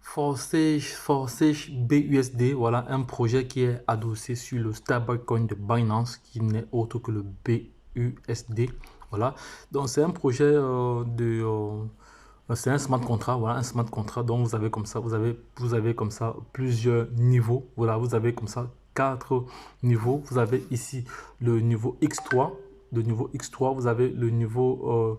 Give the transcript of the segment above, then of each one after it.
Forsage BUSD, voilà un projet qui est adossé sur le stablecoin de Binance qui n'est autre que le BUSD. Voilà, donc c'est un projet c'est un smart contract, voilà, un smart contract dont vous avez comme ça, vous avez comme ça plusieurs niveaux. Voilà, vous avez comme ça 4 niveaux. Vous avez ici le niveau X3, le niveau X3, vous avez le niveau,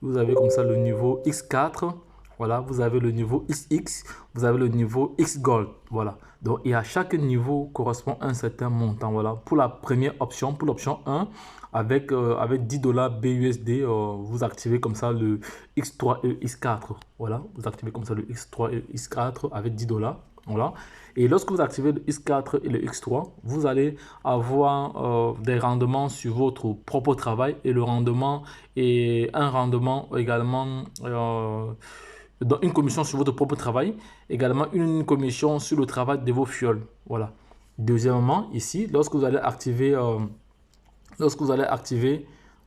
vous avez comme ça le niveau X4. Voilà, vous avez le niveau XX, vous avez le niveau X Gold. Voilà. Donc, et à chaque niveau correspond un certain montant. Voilà. Pour la première option, pour l'option 1, avec 10 dollars BUSD, vous activez comme ça le X3 et X4. Voilà. Vous activez comme ça le X3 et X4 avec 10 dollars. Voilà. Et lorsque vous activez le X4 et le X3, vous allez avoir des rendements sur votre propre travail et le rendement et un rendement également. Donc une commission sur votre propre travail, également une commission sur le travail de vos fioles. Voilà. Deuxièmement, ici, lorsque vous allez activer,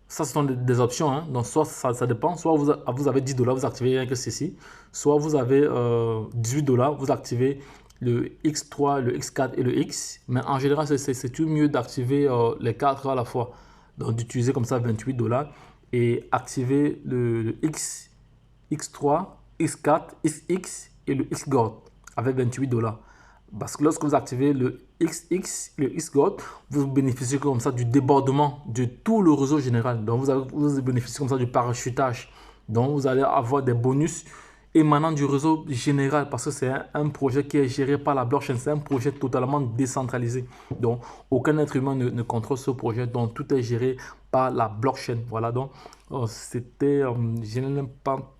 ça ce sont des options, hein. Donc soit ça dépend, soit vous avez 10 dollars, vous activez rien que ceci, soit vous avez 18 dollars, vous activez le X3, le X4 et le X. Mais en général, c'est tout mieux d'activer les 4 à la fois. Donc d'utiliser comme ça 28 dollars et activer le X, X3, X4, XX et le X-Gold avec 28 dollars. Parce que lorsque vous activez le XX, le X-Gold, vous bénéficiez comme ça du débordement de tout le réseau général. Donc vous bénéficiez comme ça du parachutage. Donc vous allez avoir des bonus émanant du réseau général parce que c'est un projet qui est géré par la blockchain. C'est un projet totalement décentralisé. Donc aucun être humain ne contrôle ce projet. Donc tout est géré par la blockchain. Voilà, donc je n'ai pas.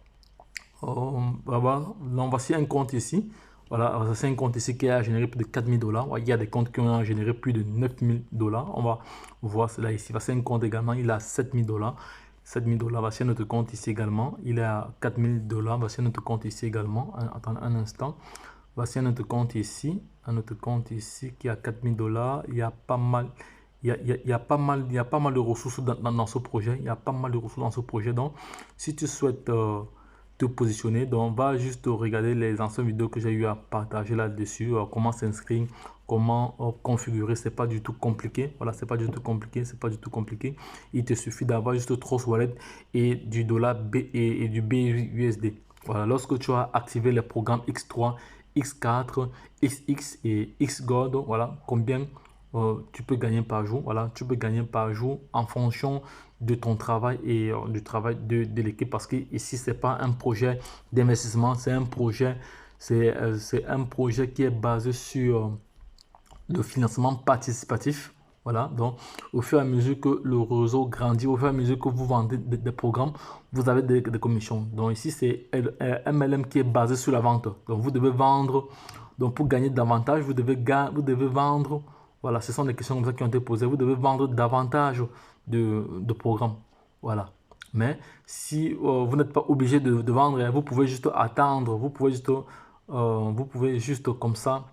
Donc voici un compte ici. Voilà, c'est un compte ici qui a généré plus de 4000 dollars. Il y a des comptes qui ont généré plus de 9000 dollars. On va voir cela ici. Voici un compte également, il a 7000 dollars. 7000 dollars. Voici notre compte ici également. Il est à 4000 dollars. Voici notre compte ici également. Attendez un instant. Voici notre compte ici. Un autre compte ici qui a 4000 dollars. Il y a pas mal. Il y a pas mal de ressources dans ce projet. Il y a pas mal de ressources dans ce projet. Donc, si tu souhaites te positionner, donc on va juste regarder les anciennes vidéos que j'ai eu à partager là-dessus, comment s'inscrire, comment configurer. C'est pas du tout compliqué. Voilà, c'est pas du tout compliqué, c'est pas du tout compliqué. Il te suffit d'avoir juste Trust Wallet et du dollar B et du BUSD. Voilà, lorsque tu as activé les programmes X3, X4, XX et XGold, voilà combien tu peux gagner par jour. Voilà, tu peux gagner par jour en fonction de ton travail et du travail de l'équipe, parce que ici c'est pas un projet d'investissement, c'est un projet, c'est un projet qui est basé sur le financement participatif. Voilà, donc au fur et à mesure que le réseau grandit, au fur et à mesure que vous vendez des programmes, vous avez des commissions. Donc ici, c'est MLM qui est basé sur la vente. Donc vous devez vendre, donc pour gagner davantage, vous devez vendre. Voilà, ce sont des questions comme ça qui ont été posées. Vous devez vendre davantage de programmes. Voilà. Mais si vous n'êtes pas obligé de vendre, vous pouvez juste attendre, vous pouvez juste comme ça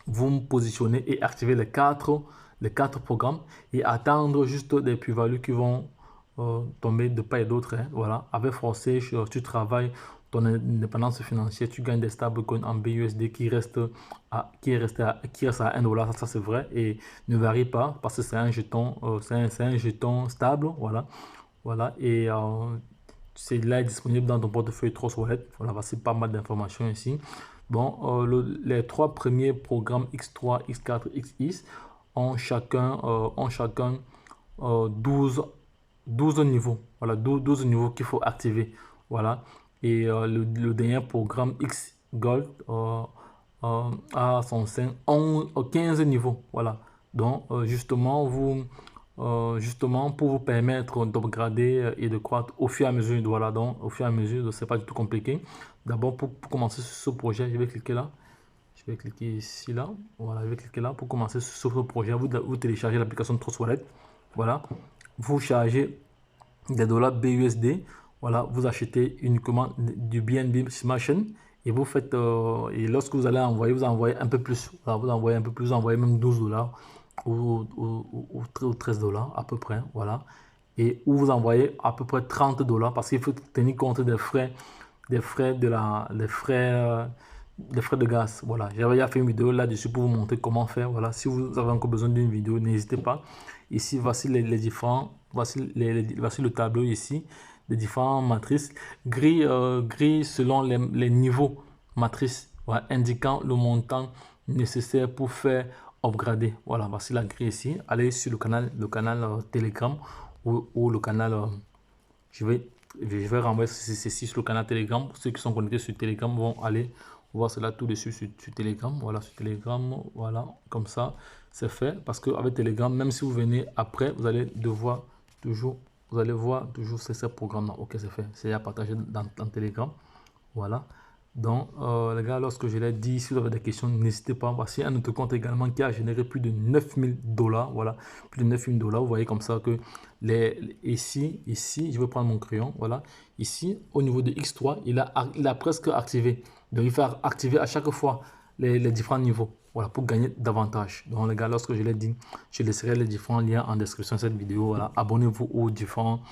vous me positionnez et activer les quatre programmes et attendre juste des plus-values qui vont tomber de part et d'autre. Hein. Voilà. Avec Français, tu travailles ton indépendance financière, tu gagnes des stablecoins en BUSD qui reste à 1 dollar, ça c'est vrai, et ne varie pas parce que c'est un jeton, c'est un jeton stable. Voilà. Voilà. Et c'est là disponible dans ton portefeuille Trust Wallet. Voilà, voici pas mal d'informations ici. Bon, les trois premiers programmes X3, X4, XX ont chacun 12 niveaux. Voilà, 12 niveaux qu'il faut activer. Voilà. Et le dernier programme X Gold a son sein 15 niveaux. Voilà. Donc, justement pour vous permettre d'upgrader et de croître au fur et à mesure. Voilà, donc au fur et à mesure, c'est pas du tout compliqué. D'abord, pour commencer sur ce projet, je vais cliquer là. Je vais cliquer ici, là. Voilà, je vais cliquer là pour commencer sur ce projet. Vous téléchargez l'application Trust Wallet. Voilà. Vous chargez des dollars BUSD. Voilà, vous achetez uniquement du BNB Smashing et vous faites et lorsque vous allez envoyer, vous envoyez un peu plus. Voilà, vous envoyez un peu plus, vous envoyez même 12 dollars ou 13 dollars à peu près. Voilà. Et où vous envoyez à peu près 30 dollars parce qu'il faut tenir compte des frais les frais de gaz. Voilà, j'avais déjà fait une vidéo là-dessus pour vous montrer comment faire. Voilà, si vous avez encore besoin d'une vidéo, n'hésitez pas. Ici, voici les différents, voici le tableau ici, des différentes matrices. Gris selon les niveaux matrices, voilà, indiquant le montant nécessaire pour faire upgrader. Voilà, voici la grille ici. Allez sur le canal Telegram ou le canal, je vais renvoyer ceci sur le canal Telegram. Ceux qui sont connectés sur Telegram vont aller voir cela tout dessus sur Telegram. Voilà, sur Telegram, voilà, comme ça, c'est fait. Parce qu'avec Telegram, même si vous venez après, vous allez devoir toujours, vous allez voir toujours ces programmes-là. Ok, c'est fait. C'est à partager dans Telegram. Voilà. Donc, les gars, lorsque je l'ai dit, si vous avez des questions, n'hésitez pas. Voici un autre compte également qui a généré plus de 9000 $. Voilà, plus de 9000 $. Vous voyez comme ça que ici, je vais prendre mon crayon. Voilà, ici, au niveau de X3, il a presque activé. Donc, il faut activer à chaque fois les différents niveaux. Voilà, pour gagner davantage. Donc, les gars, lorsque je l'ai dit, je laisserai les différents liens en description de cette vidéo. Voilà, abonnez-vous aux différents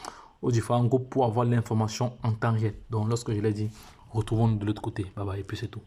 groupes pour avoir l'information en temps réel. Donc, lorsque je l'ai dit, retrouvons-nous de l'autre côté. Bye bye, et puis c'est tout.